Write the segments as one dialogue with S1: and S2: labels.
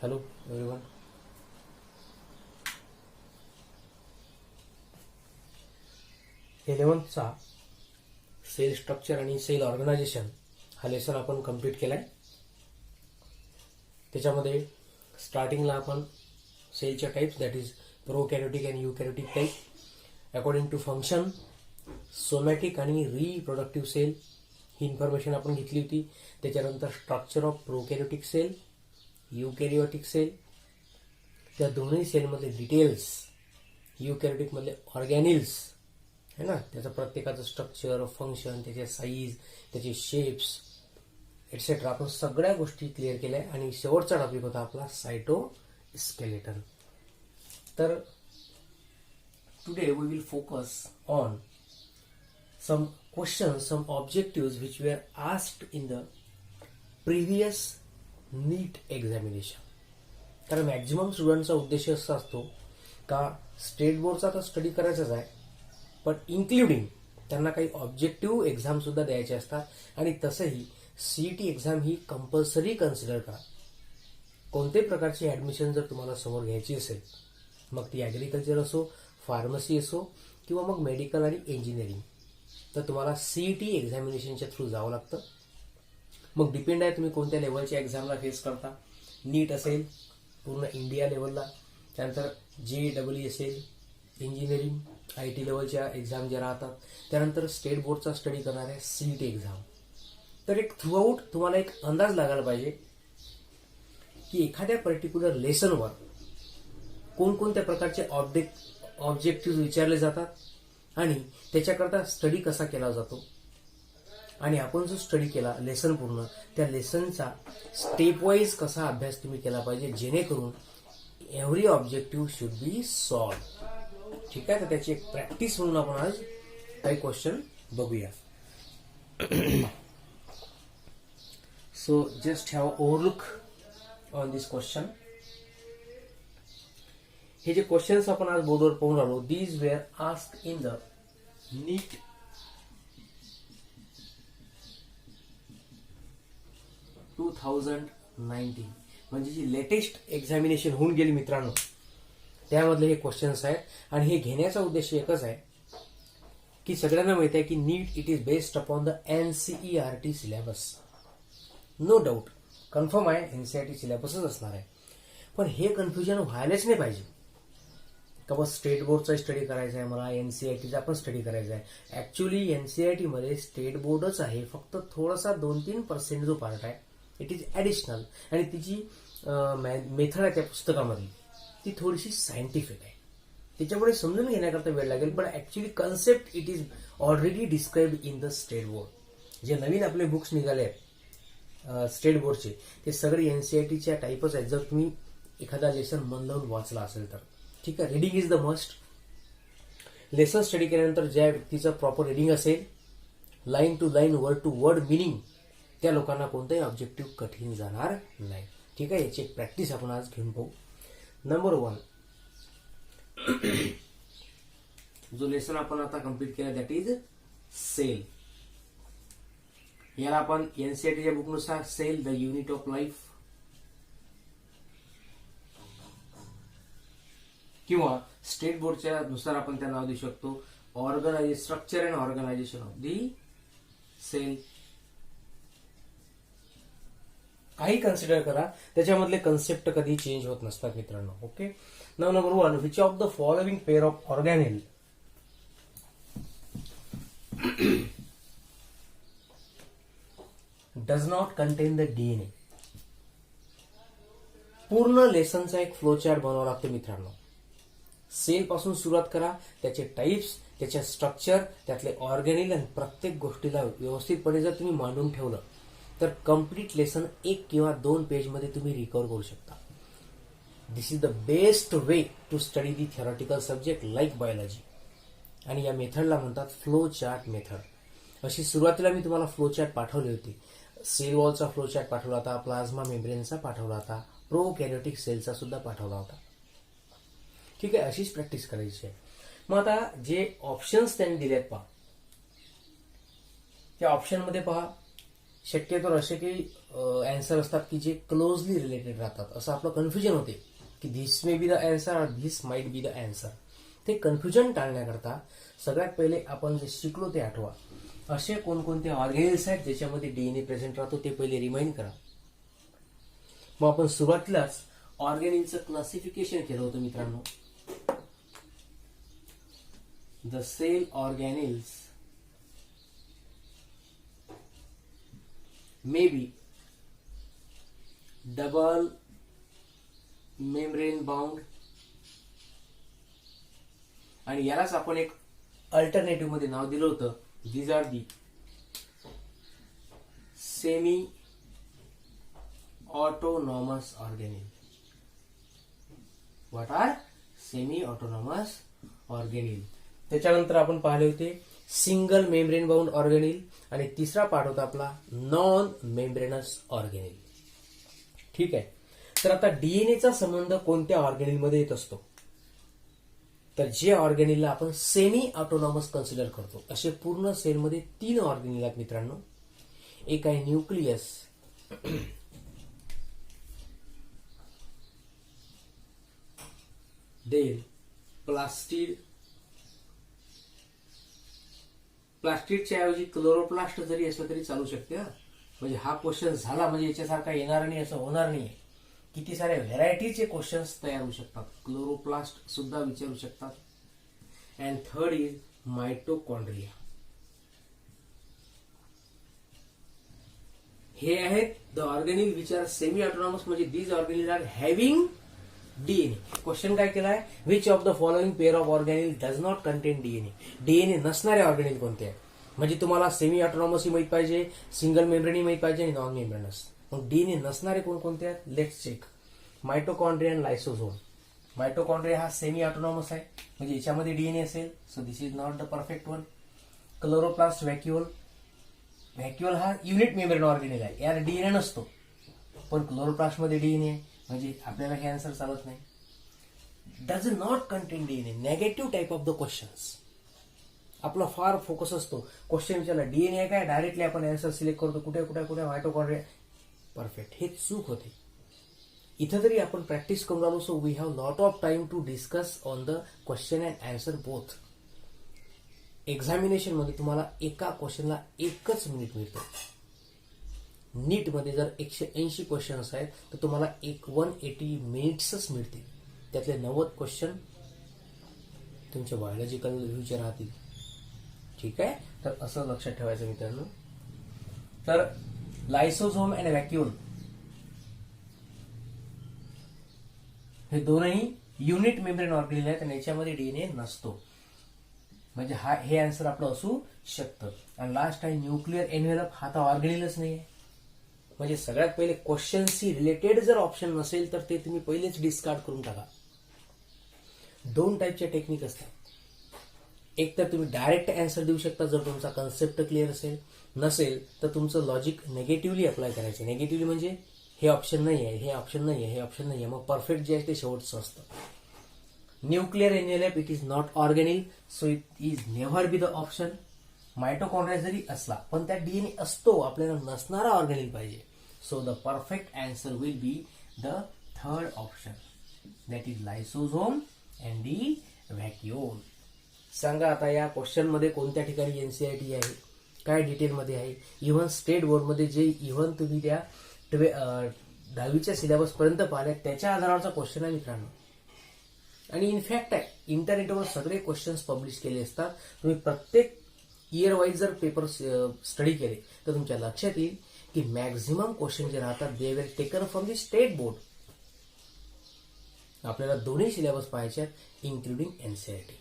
S1: Hello everyone. इलेव्हन्थचा cell structure आणि cell organisation हा लेसन आपण कंप्लीट केलाय. त्याच्यामध्ये स्टार्टिंगला आपण सेलच्या types that is prokaryotic and eukaryotic type according to function, somatic आणि रिप्रोडक्टिव्ह सेल ही इन्फॉर्मेशन आपण घेतली होती. त्याच्यानंतर structure of prokaryotic cell, eukaryotic cell, त्या दोन्ही सेलमधले डिटेल्स, युकॅरियोटिकमधले ऑर्गॅनिल्स है ना, त्याचं प्रत्येकाचं स्ट्रक्चर, फंक्शन, त्याचे साईज, त्याचे शेप्स एटसेट्रा आपण सगळ्या गोष्टी क्लिअर केल्या. आणि शेवटचा टॉपिक होता आपला सायटोस्केलेटन. तर today we will focus on some questions, some objectives which were asked in the previous NEET examination. कारण मॅक्झिमम स्टुडंटचा उद्देश असा असतो का स्टेट बोर्डचा तर स्टडी करायचाच आहे, पण इन्क्लुडिंग त्यांना काही ऑब्जेक्टिव्ह एक्झाम सुद्धा द्यायचे असतात. आणि तसंही सीईटी एक्झाम ही कंपल्सरी कन्सिडर करा. कोणत्याही प्रकारची ऍडमिशन जर तुम्हाला समोर घ्यायची असेल, मग ती ऍग्रिकल्चर असो, फार्मसी असो किंवा मग मेडिकल आणि इंजिनिअरिंग, तर तुम्हाला सीईटी एक्झामिनेशनच्या थ्रू जावं लागतं. मग डिपेंड आहे तुम्ही कोणत्या लेवलच्या एक्झामला फेस करता. नीट असेल पूर्ण इंडिया लेवलला, त्यानंतर JEE असेल, इंजिनिअरिंग IT लेवलच्या एक्झाम ज्या राहतात, त्यानंतर स्टेट बोर्डचा स्टडी करणार आहे सीईटी एक्झाम. तर एक थ्रूआउट तुम्हाला एक अंदाज लागायला पाहिजे की एखाद्या पर्टिक्युलर लेसनवर कोणकोणत्या प्रकारचे ऑब्जेक्टिव्ह विचारले जातात आणि त्याच्याकरता स्टडी कसा केला जातो. आणि आपण जो स्टडी केला लेसन पूर्ण, त्या लेसनचा स्टेप वाईज कसा अभ्यास तुम्ही केला पाहिजे, जेणेकरून every objective should be solve. ठीक आहे, तर त्याची एक प्रॅक्टिस म्हणून आपण आज काही क्वेश्चन बघूया. So just have overlook on this question. हे जे क्वेश्चन्स आपण आज बोर्डवर पाहून आलो, these were asked in the NEET 2019, म्हणजे जी लेटेस्ट एक्झामिनेशन होऊन गेली मित्रांनो, त्यामधले हे क्वेश्चन्स आहेत. आणि हे घेण्याचा उद्देश एकच आहे की सगळ्यांना माहिती आहे की NEET it is based upon the NCERT syllabus. No doubt confirm आहे NCERT सिलेबसच असणार आहे. पण हे कन्फ्युजन व्हायलाच नाही पाहिजे का बस स्टेट बोर्डचा स्टडी करायचा आहे, मला NCERTचा पण स्टडी करायचा आहे. ऍक्च्युली NCERT मध्ये स्टेट बोर्डच आहे, फक्त थोडासा 2-3% जो पार्ट आहे इट इज ऍडिशनल. आणि तिची मेथड आहे त्या पुस्तकामधली ती थोडीशी सायंटिफिक आहे, त्याच्यामुळे समजून घेण्याकरता वेळ लागेल. पण actually concept it is already described in the state board. जे नवीन आपले बुक्स निघाले आहेत स्टेट बोर्डचे, ते सगळे NCERTच्या टाईपच आहेत, जर तुम्ही एखादा लेसन मन लावून वाचला असेल तर. ठीक आहे, reading is the must. Lesson study केल्यानंतर ज्या व्यक्तीचं प्रॉपर रिडिंग असेल, line to line, word to word meaning, त्या लोकांना कोणताही ऑब्जेक्टिव्ह कठीण जाणार नाही. ठीक आहे, याची एक प्रॅक्टिस आपण आज घेऊन पाहू. नंबर 1, जो लेसन आपण आता कंप्लीट केला दॅट इज सेल. याला आपण NCERTच्या बुकनुसार cell the unit of life किंवा स्टेट बोर्डच्या नुसार आपण त्या नाव देऊ शकतो structure and organisation of the cell. काही कन्सिडर करा, त्याच्यामधले कन्सेप्ट कधी चेंज होत नसतात मित्रांनो. ओके, नाव number 1, which of the following pair of organelle does not contain the DNA. पूर्ण लेसनचा एक फ्लो चार्ट बनावा लागतो मित्रांनो. सेल पासून सुरुवात करा, त्याचे टाइप्स, त्याचे स्ट्रक्चर, त्यातले ऑर्गॅनिल आणि प्रत्येक गोष्टीला व्यवस्थितपणे जर तुम्ही मांडून ठेवलं तर कम्प्लीट लेसन 1 किंवा 2 पेजमध्ये तुम्ही रिकव्हर करू शकता. This is the best way to study the theoretical subject like biology. आणि या मेथडला म्हणतात फ्लो चार्ट मेथड. अशी सुरुवातीला मी तुम्हाला फ्लो चार्ट पाठवली होती. सेल वॉलचा फ्लो चार्ट पाठवला होता, प्लाझ्मा मेम्ब्रेनचा पाठवला होता, प्रोकॅरियोटिक सेलचा सुद्धा पाठवला होता. ठीक आहे, अशीच प्रॅक्टिस करायची आहे. मग आता जे ऑप्शन्स त्यांनी दिलेत पहा, त्या ऑप्शनमध्ये पहा शक्यतो असे काही अँसर असतात की जे क्लोजली रिलेटेड राहतात, असं आपलं कन्फ्युजन होते की this may be the answer or this might be the answer. ते कन्फ्युजन टाळण्याकरता सगळ्यात पहिले आपण जे शिकलो ते आठवा. असे कोणकोणते ऑर्गॅनिल्स आहेत ज्याच्यामध्ये डीएनए प्रेझेंट राहतो ते पहिले रिमाइंड करा. मग आपण सुरुवातीलाच ऑर्गॅनिलचं क्लासिफिकेशन केलं होतं मित्रांनो. The cell organelles may be double membrane bound, आणि यालाच आपण एक अल्टरनेटिव्ह मध्ये नाव दिलं होतं, these are the semi autonomous organelle. What are semi autonomous organelle. त्याच्यानंतर आपण पाहिले होते सिंगल मेम्ब्रेन बाउंड ऑर्गॅनिल, आणि तिसरा पार्ट होता आपला नॉन मेम्ब्रेनस ऑर्गॅनिल. ठीक आहे. तर आता डीएनएचा संबंध कोणत्या ऑर्गॅनिल मध्ये येत असतो, तर जे ऑर्गॅनिलला आपण सेमी ऑटोनॉमस कन्सिडर करतो, असे पूर्ण सेलमध्ये 3 ऑर्गॅनिल आहेत मित्रांनो. एक आहे न्यूक्लियस, देन प्लास्टिड, प्लास्टिडच्या ऐवजी क्लोरोप्लास्ट जरी असलं तरी चालू शकते. म्हणजे हा क्वेश्चन झाला म्हणजे याच्यासारखा येणार नाही असं होणार नाही. किती साऱ्या व्हेरायटीचे क्वेश्चन्स तयार होऊ शकतात. क्लोरोप्लास्ट सुद्धा विचारू शकतात. And third is mitochondria. हे आहेत the organelle which are semi autonomous, म्हणजे these organelle are having DNA. Question काय केलाय, which of the following pair of organelle does not contain DNA. DNA नसणारे ऑर्गॅनिल कोणते आहेत. म्हणजे तुम्हाला सेमी ऑटोनॉमस ही माहित पाहिजे, सिंगल मेम्ब्रेन ही माहित पाहिजे, आणि नॉन मेम्ब्रेनस. मग डीएनए नसणारे कोणकोणते आहेत, लेट्स चेक. मायटोकॉन्ड्रिया आणि लायसोझोम. मायटोकॉन्ड्रिया हा सेमी ऑटोनॉमस आहे, म्हणजे याच्यामध्ये डीएनए असेल, so this is not the perfect one. Chloroplast vacuole, vacuole हा युनिट मेम्ब्रेन ऑर्गॅनिल आहे, यार डीएनए नसतो, पण क्लोरोप्लास्ट मध्ये डीएनए आहे, म्हणजे आपल्याला हे आन्सर चालत नाही. Does not contain DNA, negative type of the questions. आपला फार फोकस असतो क्वेश्चन विचारला डीएनए आहे काय, डायरेक्टली आपण आन्सर सिलेक्ट करतो कुठे कुठे कुठे मायटोकॉन्ड्रिया. परफेक्ट, हे चूक होते. इथं तरी आपण प्रॅक्टिस करून राहिलो, so we have lot of time to discuss on the question and answer both. Examination मध्ये तुम्हाला एका क्वेश्चनला 1 मिनिट मिळतं. नीट मध्ये जर 180 क्वेश्चन्स आहेत तर तुम्हाला 180 मिनिट्सच मिळतील. त्यातले 90 क्वेश्चन तुमच्या बायोलॉजिकल रिव्ह्यूचे राहतील. ठीक आहे, तर असं लक्षात ठेवायचं मित्रांनो. तर लायसोझोम आणि व्हॅक्युओल हे दोनही युनिट मेम्ब्रेन ऑर्गॅनिल आहेत, आणि याच्यामध्ये डीएनए नसतो, म्हणजे हे आन्सर आपलं असू शकतं. आणि लास्ट आहे न्यूक्लिअर एन्व्हेलप, हा तर ऑर्गॅनिलच नाही आहे. म्हणजे सगळ्यात पहिले क्वेश्चनशी रिलेटेड जर ऑप्शन नसेल तर ते तुम्ही पहिलेच डिस्कार्ड करून टाका. 2 टाईपचे टेक्निक असतात. एक तर तुम्ही डायरेक्ट आन्सर देऊ शकता जर तुमचा कन्सेप्ट क्लिअर असेल, नसेल तर तुमचं लॉजिक नेगेटिव्हली अप्लाय करायचं. नेगेटिव्हली म्हणजे हे ऑप्शन नाही आहे, हे ऑप्शन नाही आहे, हे ऑप्शन नाही आहे, मग परफेक्ट जे आहे ते शेवटचं असतं. Nuclear envelope it is not organelle, so it is never be the option. Mitochondria जरी असला पण त्यात डीएनए असतो, आपल्याला नसणारा ऑर्गॅनिल पाहिजे. So the perfect answer will be the third option, that is lysosome and the vacuole. सांगा आता या क्वेश्चन मध्ये कोणत्या ठिकाणी एनसीईआरटी आहे, काय डिटेलमध्ये आहे. इव्हन स्टेट बोर्डमध्ये जे इव्हन तुम्ही त्या 10वीच्या सिलेबस पर्यंत पाहिल्या त्याच्या आधारावरचा क्वेश्चन आहे मित्रांनो. आणि इनफॅक्ट आहे इंटरनेटवर सगळे क्वेश्चन्स पब्लिश केले असतात. तुम्ही प्रत्येक इयर वाईज जर पेपर स्टडी केले तर तुमच्या लक्षात येईल की मॅक्झिमम क्वेश्चन जे राहतात they were taken from the state board. आपल्याला दोन्ही सिलेबस पाहायचे आहेत इन्क्लुडिंग एनसीईआरटी.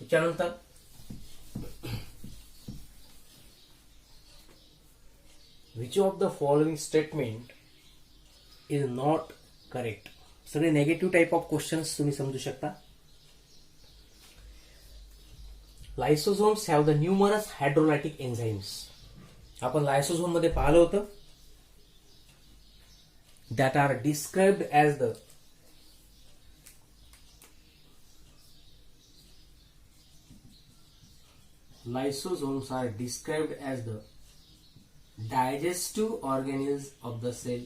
S1: त्याच्यानंतर which of the following statement is not correct. सगळे नेगेटिव्ह टाइप ऑफ क्वेश्चन्स तुम्ही समजू शकता. Lysosomes have the numerous hydrolytic enzymes. आपण लायसोझोम मध्ये पाहिलं होतं that are described as the lysosomes are described as the digestive organelles of the cell.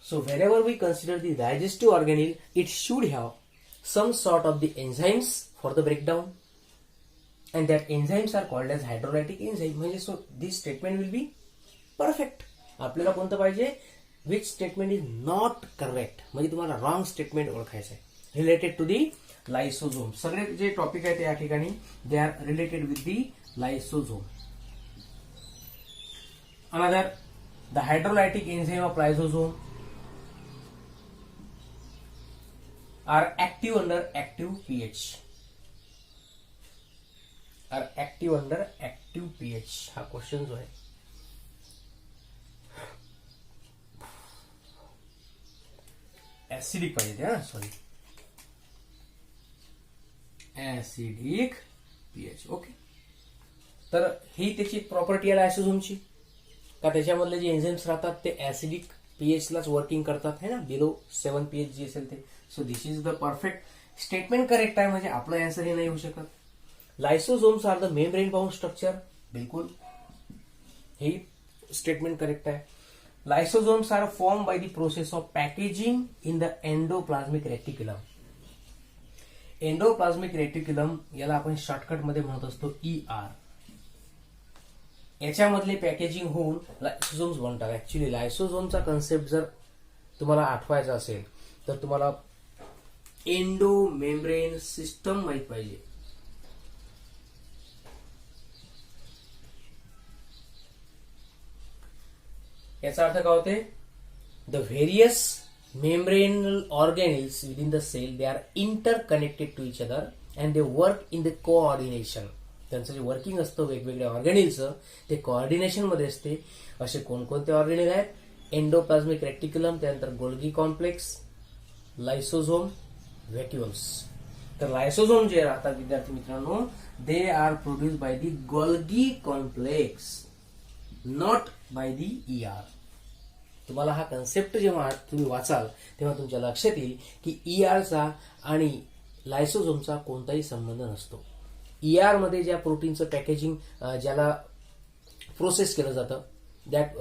S1: So whenever we consider the digestive organelle, it should have some sort of the enzymes for the breakdown, and that enzymes are called as hydrolytic enzyme. म्हणजे so this statement will be perfect. आपल्याला कोणतं पाहिजे? Which statement is not correct, म्हणजे तुम्हाला wrong statement ओळखायचं आहे related to दी लायसोझोम. सगळे जे टॉपिक आहेत या ठिकाणी they are related with the lysosome. Another the hydrolytic enzyme of lysosome are active under active pH. Are active under active pH. हा क्वेश्चन जो आहे ऍसिडिक पाहिजे हा, सॉरी ऍसिडिक पीएच. ओके, तर ही त्याची प्रॉपर्टी आहे लायसोझोमची, का त्याच्यामधले जे एन्झाइम्स राहतात ते ऍसिडिक पीएच लाच वर्किंग करतात है ना, बिलो 7 पीएच जी असेल ते. So this is the perfect statement correct आहे, म्हणजे आपलं आन्सर हे नाही होऊ शकत. Lysosomes are the membrane bound structure, बिलकुल हे स्टेटमेंट करेक्ट आहे. Lysosomes are form by the process of packaging in the endoplasmic reticulum. Endoplasmic reticulum याला आपण शॉर्टकट मध्ये म्हणत असतो ER. याच्यामधले पॅकेजिंग होऊन लायसोझोम्स बनतात. ऍक्च्युली लायसोझोमचा कन्सेप्ट जर तुम्हाला आठवायचा असेल तर तुम्हाला एंडो मेम्ब्रेन सिस्टम माहित पाहिजे. याचा अर्थ काय होते? The various membranal organelles within the cell they are interconnected to each other and they work in the coordination. त्यांचं जे वर्किंग असतं वेगवेगळ्या ऑर्गॅनिलचं ते कोऑर्डिनेशन मध्ये असते. असे कोणकोणते ऑर्गॅनिल आहेत? एंडोप्लाझ्मिक रेटिक्युलम, त्यानंतर गोल्गी कॉम्प्लेक्स, लायसोझोम, व्हॅक्युल्स. तर लायसोझोम जे राहतात विद्यार्थी मित्रांनो, they are produce by the Golgi complex, not by the ER. तुम्हाला हा कन्सेप्ट जेव्हा तुम्ही वाचाल तेव्हा तुमच्या लक्षात येईल की ERचा आणि लायसोझोमचा कोणताही संबंध नसतो. ER मध्ये ज्या प्रोटीनचं पॅकेजिंग ज्याला प्रोसेस केलं जातं, that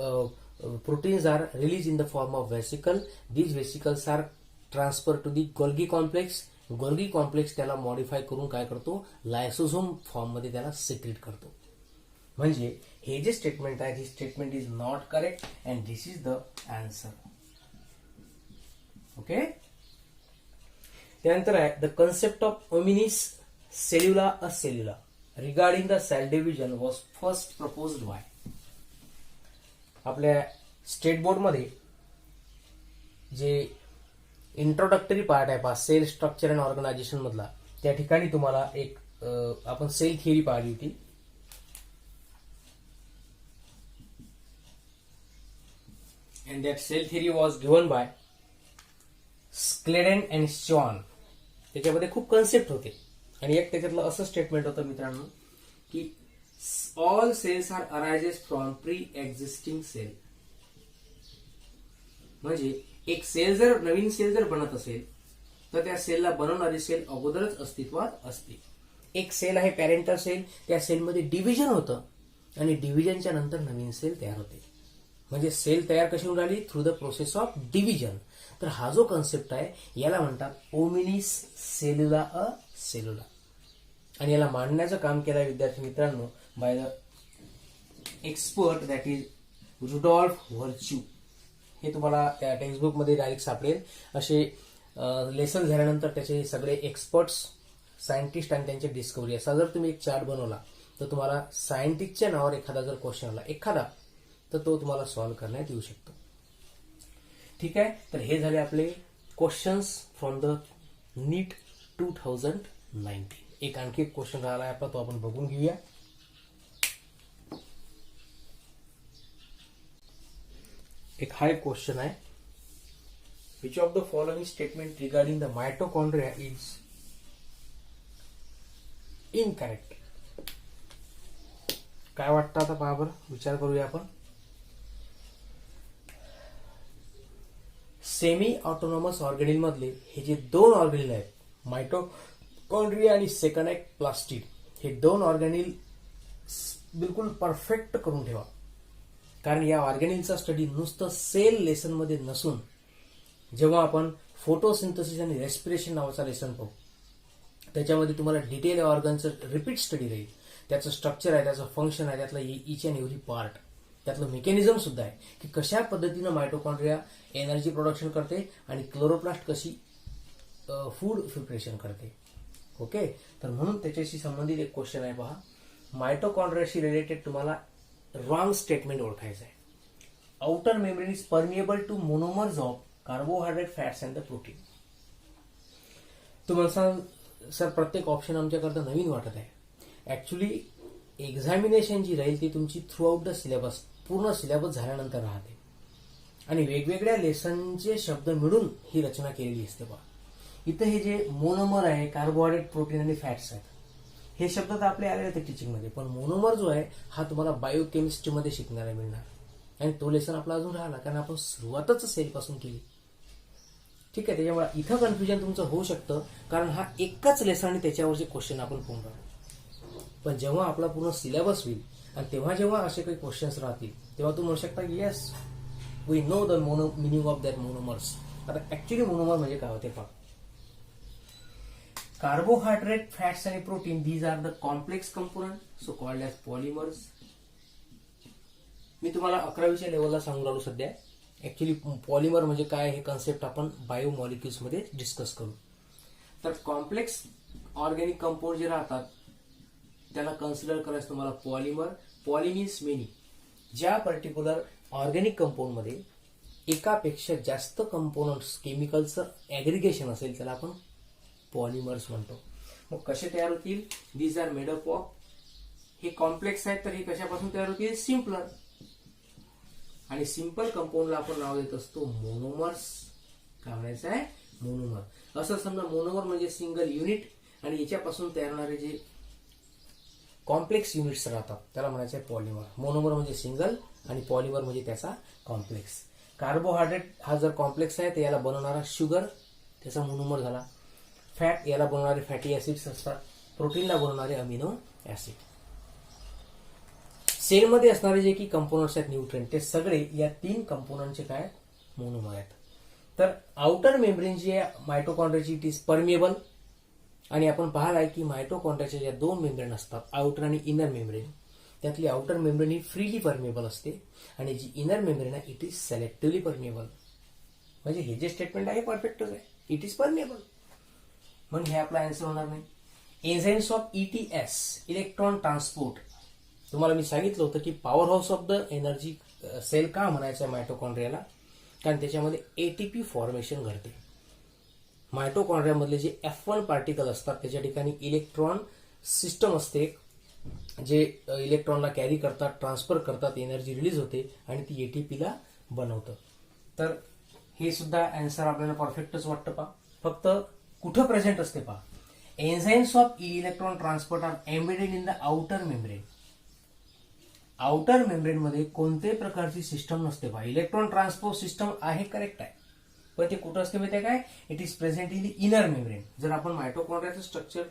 S1: proteins are released in the form of vesicle. These vesicles are transferred to the Golgi complex. Golgi complex त्याला मॉडिफाय करून काय करतो? लायसोझोम फॉर्म मध्ये त्याला सिक्रेट करतो. म्हणजे हे जे स्टेटमेंट आहे, ही statement is not correct and this is the answer. Okay, त्यानंतर आहे the concept of omnis cellula e cellula regarding the cell division was first proposed by. आपल्या स्टेट बोर्ड मध्ये जे इंट्रोडक्टरी पार्ट आहे पहा, सेल स्ट्रक्चर अँड ऑर्गनायझेशन मधला, त्या ठिकाणी तुम्हाला एक आपण सेल थिअरी पाहिली होती. And that cell theory was given by Schleiden and Schwann. त्याच्यामध्ये खूप कन्सेप्ट होते आणि एक त्याच्यातलं असं स्टेटमेंट होतं मित्रांनो की all cells are arises from pre-existing cell. म्हणजे एक सेल जर नवीन सेल जर बनत असेल तर त्या सेलला बनवणारी सेल अगोदरच अस्तित्वात असते. एक सेल आहे पॅरेंटल सेल, त्या सेलमध्ये डिव्हिजन होतं आणि डिव्हिजनच्या नंतर नवीन सेल तयार होते. म्हणजे सेल तयार कशी होऊन राहिली? Through the process of division. तर हा जो कन्सेप्ट आहे याला म्हणतात ओमिनिस सेल्युला अ सेल्युला, आणि याला मांडण्याचं काम केलं आहे विद्यार्थी मित्रांनो by the expert that is Rudolf Virchow. हे तुम्हाला त्या टेक्स्टबुक मध्ये डायरेक्ट सापडेल. असे लेसन झाल्यानंतर त्याचे सगळे एक्सपर्ट्स, सायंटिस्ट आणि त्यांची डिस्कवरी असा जर तुम्ही एक चार्ट बनवला तर तुम्हाला सायंटिस्टच्या नावावर एखादा जर क्वेश्चन आला एखादा तर तो तुम्हाला सॉल्व्ह करण्यात येऊ शकतो. ठीक आहे, तर हे झाले आपले क्वेश्चन्स फ्रॉम द नीट 2019. एक आणखी एक क्वेश्चन राहिला आहे आपला, तो आपण बघून घेऊया. एक हा एक क्वेश्चन आहे, which of the following statement regarding the mitochondria is incorrect. काय वाटतं आता पहा बरं, विचार करूया आपण. सेमी ऑटोनॉमस ऑर्गेनिल मधले हे जे दोन ऑर्गेनिल आहेत, मायटोकॉन्ड्रिया मायटोकॉन्ड्रिया आणि सेकंड आहे प्लास्टिड. हे दोन ऑर्गॅनिल बिलकुल परफेक्ट करून ठेवा, कारण या ऑर्गॅनिलचा स्टडी नुसतं सेल लेसन मध्ये नसून जेव्हा आपण फोटोसिंथेसिस आणि रेस्पिरेशन नावाचा लेसन पाहू त्याच्यामध्ये तुम्हाला डिटेल ऑर्गनचं रिपीट स्टडी राहील. त्याचं स्ट्रक्चर आहे, त्याचं फंक्शन आहे, त्यातलं इच अँड एव्हरी पार्ट, त्यातलं मेकॅनिझम सुद्धा आहे की कशा पद्धतीनं मायटोकॉन्ड्रिया एनर्जी प्रोडक्शन करते आणि क्लोरोप्लास्ट कशी फूड प्रिपरेशन करते. ओके, तर म्हणून त्याच्याशी संबंधित एक क्वेश्चन आहे पहा. मायटोकॉन्ड्रियाशी रिलेटेड तुम्हाला रॉंग स्टेटमेंट ओळखायचं आहे. Outer membrane is permeable to monomers of carbohydrate, fats and the protein. तुम्हाला सांग सर प्रत्येक ऑप्शन आमच्याकरता नवीन वाटत आहे. ऍक्च्युली एक्झामिनेशन जी राहील ती तुमची थ्रू आउट द सिलेबस, पूर्ण सिलेबस झाल्यानंतर राहते आणि वेगवेगळ्या लेसनचे शब्द मिळून ही रचना केलेली असते. पहा इथं हे जे मोनोमर आहे, कार्बोहायड्रेट, प्रोटीन आणि फॅट्स आहेत, हे शब्द तर आपले आले होते टीचिंगमध्ये, पण मोनोमर जो आहे हा तुम्हाला बायोकेमिस्ट्रीमध्ये शिकणारा मिळणार आणि तो लेसन आपला अजून राहिला कारण आपण सुरुवातच सेलपासून केली. ठीक आहे, त्याच्यामुळे इथं कन्फ्युजन तुमचं होऊ शकतं कारण हा एकच लेसन आणि त्याच्यावरचे क्वेश्चन आपण पाहून राहतो. पण जेव्हा आपला पूर्ण सिलेबस होईल आणि तेव्हा जेव्हा असे काही क्वेश्चन्स राहतील तेव्हा तू म्हणू शकता की yes we know the meaning of that monomers. आता ऍक्च्युली मोनोमर म्हणजे काय होते पहा. कार्बोहायड्रेट, फॅट्स आणि protein these are the complex component so called as polymers. मी तुम्हाला 11वीच्या लेवलला सांगून राहिलो सध्या. ऍक्च्युली पॉलिमर म्हणजे काय हे कन्सेप्ट आपण बायोमॉलिक्युल्स मध्ये डिस्कस करू. तर कॉम्प्लेक्स ऑर्गॅनिक कंपाऊंड जे राहतात त्याला कन्सिडर करायचं तुम्हाला पॉलिमर. Poly means many. ज्या पर्टिक्युलर ऑर्गॅनिक कंपाऊंड मध्ये एकापेक्षा जास्त कंपोनंट्स केमिकलचं ऍग्रिगेशन असेल त्याला आपण पॉलिमर्स म्हणतो. मग कसे तयार होतील? These are made up of, हे कॉम्प्लेक्स आहेत तर हे कशापासून तयार होतील? सिम्पलर. आणि सिंपल कंपाऊंडला आपण नाव देत असतो मोनोमर्स. काय म्हणायचं आहे? मोनोमर. असं समजा मोनोमर म्हणजे सिंगल युनिट आणि याच्यापासून तयार होणारे जे कॉम्प्लेक्स युनिट्स राहतात त्याला म्हणायचं आहे पॉलिमर. मोनोमर म्हणजे सिंगल आणि पॉलिमर म्हणजे त्याचा कॉम्प्लेक्स. कार्बोहायड्रेट हा जर कॉम्प्लेक्स आहे तर याला बनवणारा शुगर त्याचा मोनोमर झाला. फॅट याला बनवणारे फॅटी ऍसिड्स असतात. प्रोटीनला बनवणारे अमिनो ऍसिड. सेलमध्ये असणारे जे की कंपोनंट्स आहेत न्यूट्रिएंट ते सगळे या 3 कंपोनंटचे काय मोनोमर आहेत. तर आउटर मेम्ब्रेन जी आहे मायटोकॉन्ड्रियाची इट इज परमिएबल आणि आपण पाहिलाय की मायटोकॉन्ड्रियाच्या ज्या 2 मेम्ब्रेन असतात आउटर आणि इनर मेम्ब्रेन, त्यातली आउटर मेम्ब्रेन ही फ्रीली परमिएबल असते आणि जी इनर मेम्ब्रेन आहे इट इज सेलेक्टिव्हली परमिएबल. म्हणजे हे जे स्टेटमेंट आहे परफेक्टच आहे, इट इज परमिएबल. म्हणून हे आपला आन्सर होणार नाही. Enzymes of ETS, electron transport. तुम्हाला मी सांगितलं होतं की power house of the energy cell का म्हणायचं आहे मायटोकॉन्ड्रियाला, कारण त्याच्यामध्ये ATP फॉर्मेशन घडते. मायटोकॉन्ड्रियामधले जे F1 पार्टिकल असतात त्याच्या ठिकाणी इलेक्ट्रॉन सिस्टम असते जे इलेक्ट्रॉनला कॅरी करतात, ट्रान्सफर करतात, एनर्जी रिलीज होते आणि ती ATPला बनवतं. तर हे सुद्धा आन्सर आपल्याला परफेक्टच वाटतं पहा. फक्त कुठं प्रेझेंट असते पहा. Enzymes of electron transport are embedded in the outer membrane. Outer membrane मध्ये कोणत्याही प्रकारची सिस्टम नसते पहा. इलेक्ट्रॉन ट्रान्सपोर्ट सिस्टम आहे, करेक्ट आहे, पण ते कुठं असते माहिती आहे काय? It is present in the inner membrane. जर आपण मायटोकॉन्ड्रियाचं स्ट्रक्चर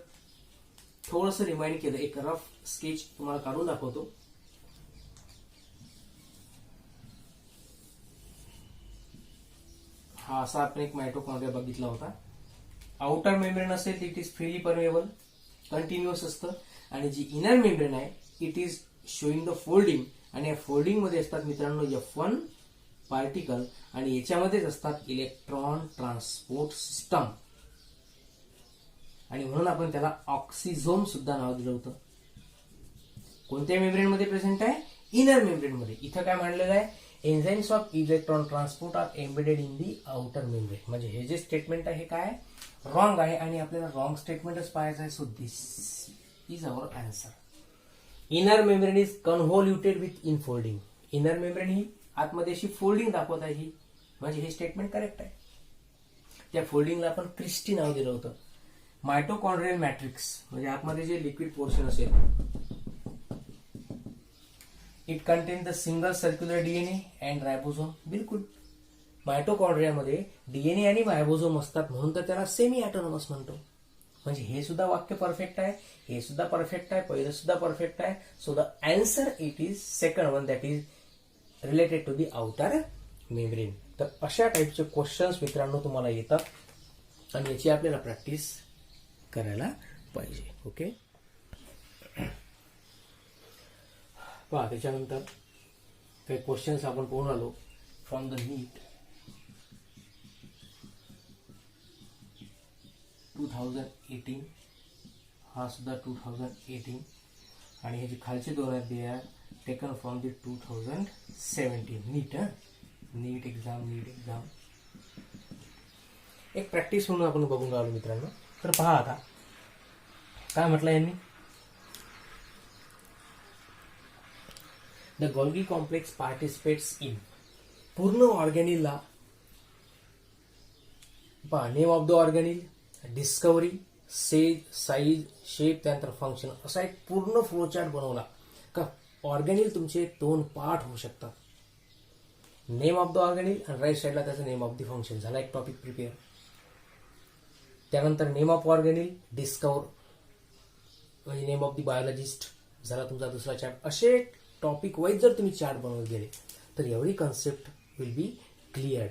S1: थोडंसं रिमाइंड केलं, एक रफ स्केच तुम्हाला काढून दाखवतो. हा असा आपण एक मायटोकॉन्ड्रिया बघितला होता. आउटर मेम्ब्रेन असेल तर it is freely permeable, continuous असतं आणि जी इनर मेम्ब्रेन आहे it is showing the folding आणि या फोल्डिंग मध्ये असतात मित्रांनो F1 पार्टिकल आणि याच्यामध्येच असतात इलेक्ट्रॉन ट्रान्सपोर्ट सिस्टम आणि म्हणून आपण त्याला ऑक्सिझोम सुद्धा नाव दिलं होतं. कोणत्या मेम्ब्रेन मध्ये प्रेझेंट आहे? इनर मेम्ब्रेन मध्ये. इथं काय म्हणलेलं आहे? Enzymes of electron transport are embedded in the outer membrane. म्हणजे हे जे स्टेटमेंट आहे हे काय रॉंग आहे आणि आपल्याला रॉंग स्टेटमेंटच पाहायचं आहे. So this is our answer. Inner membrane is convoluted with infolding. Inner membrane ही आतमध्ये अशी फोल्डिंग दाखवत आहे ही, म्हणजे हे स्टेटमेंट करेक्ट आहे. त्या फोल्डिंगला आपण क्रिस्टी नाव दिलं होतं. मायटोकॉन्ड्रियल मॅट्रिक्स म्हणजे आतमध्ये जे लिक्विड पोर्शन असेल it content the single circular DNA and ribosome. बिलकुल मायटोकॉन्ड्रियामध्ये DNA आणि रायबोझोम असतात म्हणून तर त्याला सेमी ऑटोनॉमस म्हणतो. म्हणजे हे सुद्धा वाक्य परफेक्ट आहे, हे सुद्धा परफेक्ट आहे, पहिलं सुद्धा परफेक्ट आहे. So the answer it is second one, that is related to the outer membrane. तर अशा टाईपचे क्वेश्चन्स मित्रांनो तुम्हाला येतात आणि याची आपल्याला प्रॅक्टिस करायला पाहिजे. ओके, पहा त्याच्यानंतर काही क्वेश्चन्स आपण पाहून आलो फ्रॉम द नीट 2018. हा सुद्धा 2018 आणि हे जे खालचे दोन आहेत they are taken from the 2017 NEET. NEET exam. एक प्रॅक्टिस म्हणून आपण बघून राहिलो मित्रांनो. तर पहा आता काय म्हटलं यांनी, the Golgi complex participates in. पूर्ण ऑर्गॅनिलला पहा, name of the organelle, discovery, size, shape, त्यानंतर फंक्शन, असा एक पूर्ण फ्लोचार्ट बनवला का. ऑर्गॅनिल तुमचे 2 पार्ट होऊ शकतात, नेम ऑफ द ऑर्गॅनिल आणि राईट साईडला त्याचं नेम ऑफ द फंक्शन. झाला एक टॉपिक प्रिपेअर. त्यानंतर नेम ऑफ ऑर्गॅनिल, डिस्कवर म्हणजे नेम ऑफ द बायोलॉजिस्ट, झाला तुमचा दुसरा चार्ट. असे टॉपिक वाईज जर तुम्ही चार्ट बनवत गेले तर एवढी कन्सेप्ट विल बी क्लिअर.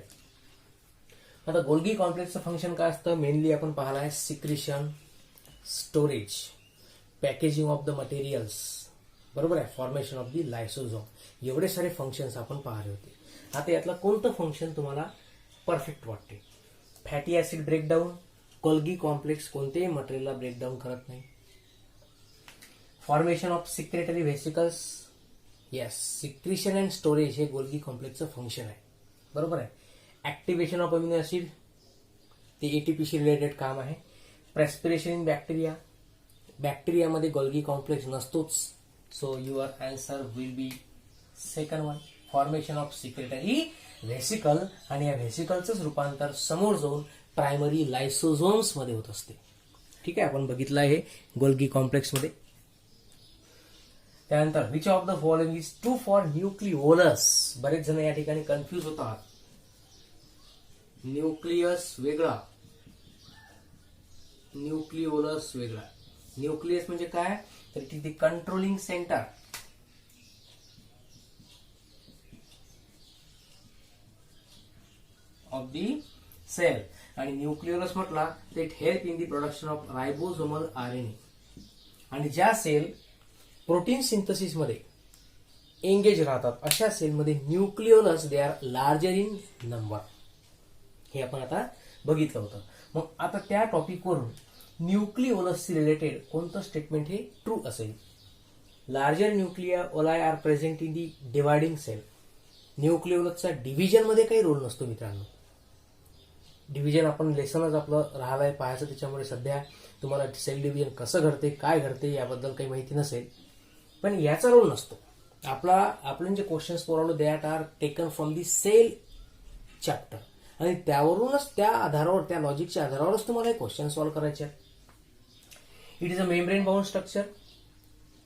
S1: आता गोल्गी कॉम्प्लेक्सचं फंक्शन काय असतं, मेनली आपण पाहिलं आहे secretion, storage, packaging of the materials, बरोबर आहे, फॉर्मेशन ऑफ द लायसोझोम. एवढे सारे फंक्शन्स आपण पाहिले होते. आता यातलं कोणतं फंक्शन तुम्हाला परफेक्ट वाटते? Fatty acid breakdown. Golgi complex कोणतेही मटेरियलला ब्रेकडाऊन करत नाही. Formation of secretory vesicles, yes, secretion and storage हे गोल्गी कॉम्प्लेक्सचं फंक्शन आहे, बरोबर आहे. ऍक्टिव्हेशन ऑफ अमिनो ऍसिड, ते एटीपीशी रिलेटेड काम आहे. प्रेस्पिरेशन इन बॅक्टेरिया, बॅक्टेरियामध्ये गोल्गी कॉम्प्लेक्स नसतोच. So your answer will be second one, formation of secretory vesicle. आणि या व्हेसिकलचंच रूपांतर समोर जाऊन प्रायमरी लायसोझोम्स मध्ये होत असते. ठीक आहे, आपण बघितलं आहे गोल्गी कॉम्प्लेक्स मध्ये. त्यानंतर which of the following is true for nucleolus. बरेच जण या ठिकाणी कन्फ्यूज होतात. न्यूक्लियस वेगळा, न्यूक्लिओलस वेगळा. न्यूक्लियस म्हणजे काय, तर it is the controlling centre of the cell. आणि न्यूक्लिओलस म्हटला तर it help in the production of ribosomal RNA. आणि ज्या सेल प्रोटीन सिंथेसिस मध्ये एंगेज राहतात अशा सेलमध्ये nucleolus they are larger in number. हे आपण आता बघितलं होतं. मग आता त्या टॉपिकवरून न्यूक्लिओलसशी रिलेटेड कोणतं स्टेटमेंट हे ट्रू असेल? Larger nucleoli are present in the dividing cell. न्यूक्लिओलसचा डिव्हिजन मध्ये काही रोल नसतो मित्रांनो. डिव्हिजन आपण लेसनच आपलं राहिलंय पाहायचं, त्याच्यामुळे सध्या तुम्हाला सेल डिव्हिजन कसं घडते, काय घडते याबद्दल काही माहिती नसेल, पण याचा रोल नसतो. आपण जे क्वेश्चन्स पोरावलो that are taken from the cell chapter आणि त्यावरूनच त्या आधारावर, त्या लॉजिकच्या आधारावरच तुम्हाला हे क्वेश्चन सॉल्व्ह करायचे आहेत. It is a membrane bound structure.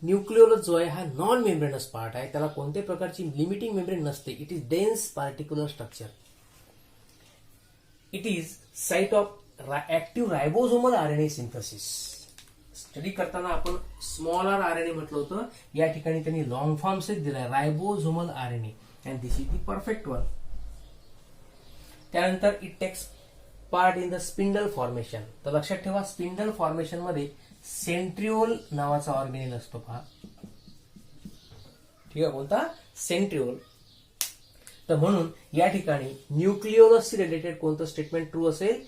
S1: Nucleolus जो आहे हा नॉन मेम्ब्रेनस पार्ट आहे, त्याला कोणत्याही प्रकारची लिमिटिंग मेम्ब्रेन नसते. It is dense particular structure. It is site of active ribosomal RNA synthesis. Study करताना आपण स्मॉल आर आरएनए म्हटलं होतं, या ठिकाणी त्यांनी लॉंग फॉर्मच दिलाय ribosomal RNA and this is the perfect one. त्यानंतर it takes part in the spindle formation. तर लक्षात ठेवा, स्पिंडल फॉर्मेशन मध्ये सेंट्रिओल नावाचा ऑर्गेनेल असतो पहा. ठीक आहे, कोणता? सेंट्रिओल. तर म्हणून या ठिकाणी न्यूक्लिओलसशी रिलेटेड कोणतं स्टेटमेंट ट्रू असेल?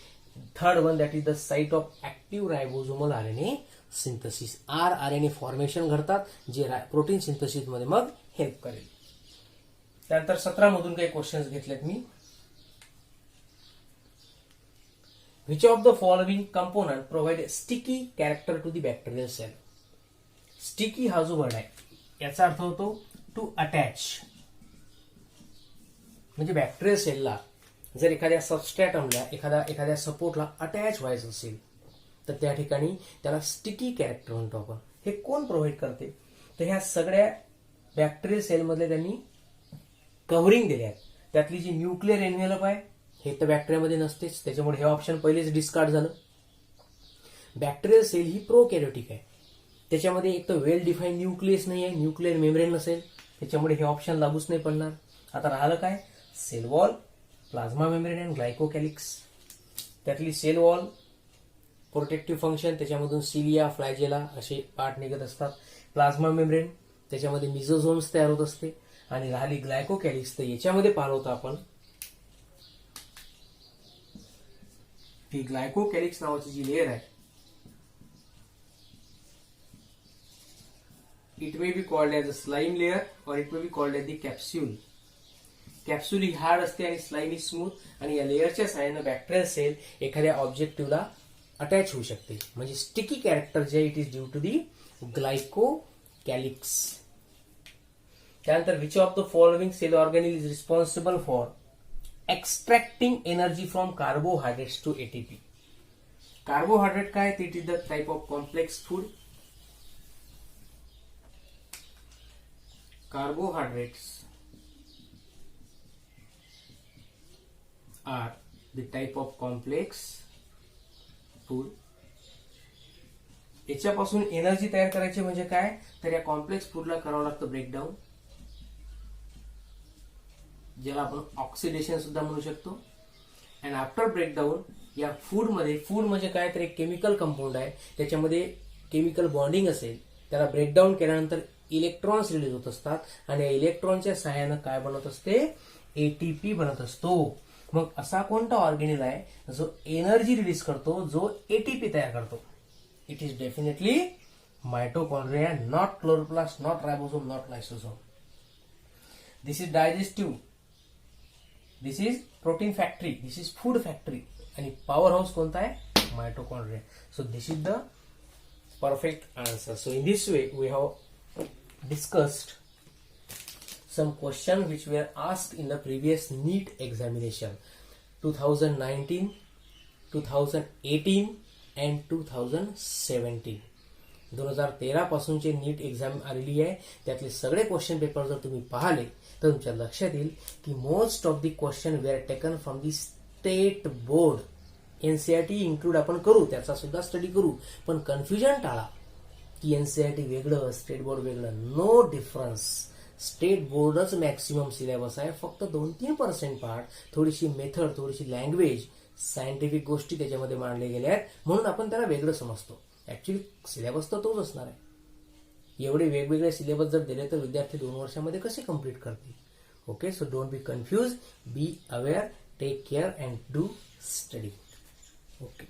S1: Third one, that is the site of active ribosomal RNA synthesis. RNA formation घडतात जे प्रोटीन सिंथेसिस मध्ये मग हेल्प करेल. त्यानंतर 17 मधून काही क्वेश्चन्स घेतलेत मी. Which of the following component provide sticky character to the bacterial cell? Sticky हा जो वर्ड आहे याचा अर्थ होतो टू अटॅच. म्हणजे बॅक्टेरियल सेलला जर एखाद्या सबस्ट्रॅटमला, एखाद्या सपोर्टला अटॅच व्हायचं असेल तर त्या ठिकाणी त्याला स्टिकी कॅरेक्टर म्हणतो आपण. हे कोण प्रोव्हाइड करते? तर ह्या सगळ्या बॅक्टेरियल सेलमधले त्यांनी कव्हरिंग दिले आहेत. त्यातली जी न्यूक्लिअर एन्व्हलप आहे हे तर बॅक्टेरियामध्ये नसतेच, त्याच्यामुळे हे ऑप्शन पहिलेच डिस्कार्ड झालं. बॅक्टेरियल सेल ही प्रोकॅरियोटिक आहे. त्याच्यामध्ये एक तर वेल डिफाईन न्यूक्लियस नाही आहे, न्यूक्लिअर मेम्ब्रेन नसेल, त्याच्यामुळे हे ऑप्शन लागूच नाही पडणार. आता राहिलं काय, सेल वॉल, प्लाझ्मा मेम्ब्रेन आणि ग्लायकोकॅलिक्स. त्यातली सेल वॉल प्रोटेक्टिव्ह फंक्शन, त्याच्यामधून सिलिया, फ्लॅजेला असे पार्ट निघत असतात. प्लाझ्मा मेम्ब्रेन, त्याच्यामध्ये मिझोझोम्स तयार होत असते. आणि राहिली ग्लायकोकॅलिक्स, तर याच्यामध्ये पाहिलं होतं आपण ही ग्लायकोकॅलिक्स नावाची जी लेअर आहे, it may be called as a slime layer or it may be called as the capsule. Capsule ही हार्ड असते आणि स्लाइम ही स्मूथ, आणि या लेअरच्या साहाय्याने बॅक्टेरियल सेल एखाद्या ऑब्जेक्टिव्हला अटॅच होऊ शकते. म्हणजे स्टिकी कॅरेक्टर जे it is due to the glycocalyx. त्यानंतर which of the following cell organelle is responsible for extracting energy from carbohydrates to ATP. Carbohydrate काय, it is the type of complex food. Carbohydrates are the type of complex food. याच्यापासून energy तयार करायची म्हणजे काय, तर या complex फूडला करावं लागतं ब्रेकडाऊन, ज्याला आपण ऑक्सिडेशन सुद्धा म्हणू शकतो. अँड आफ्टर ब्रेकडाऊन या फूडमध्ये, फूड म्हणजे काय तर एक केमिकल कंपाऊंड आहे, त्याच्यामध्ये केमिकल बॉन्डिंग असेल, त्याला ब्रेकडाऊन केल्यानंतर इलेक्ट्रॉन्स रिलीज होत असतात आणि या इलेक्ट्रॉनच्या सहाय्यानं काय बनत असते, एटीपी बनत असतो. मग असा कोणता ऑर्गेनेल आहे जो एनर्जी रिलीज करतो, जो एटीपी तयार करतो? It is definitely mitochondria, not chloroplast, not ribosome, not lysosome. This is digestive, this is protein factory, this is food factory, आणि पॉवर हाऊस कोणता आहे, mitochondria. So this is the perfect answer. So in this way we have discussed some questions which were asked in the previous NEET examination 2019, 2018 and 2017. 2013 पासूनचे नीट exam आलेली आहे. त्यातले सगळे question paper जर तुम्ही पाहिले तर तुमच्या लक्षात येईल की most of the question were taken from the state board. NCERT include आपण करू, त्याचा सुद्धा स्टडी करू, पण कन्फ्युजन टाळा की एनसीईआरटी वेगळं, स्टेट बोर्ड वेगळं. No difference. स्टेट बोर्डच मॅक्सिमम सिलेबस आहे. फक्त 2-3% पार्ट, थोडीशी मेथड, थोडीशी लँग्वेज, सायंटिफिक गोष्टी त्याच्यामध्ये मांडले गेल्या आहेत, म्हणून आपण त्याला वेगळं समजतो. ऍक्च्युली सिलेबस तर तोच असणार आहे. एवढे वेगवेगळे सिलेबस जर दिले तर विद्यार्थी 2 वर्षामध्ये कसे कम्प्लीट करतील? Okay, so don't be confuse, be aware, take care and do study. Okay.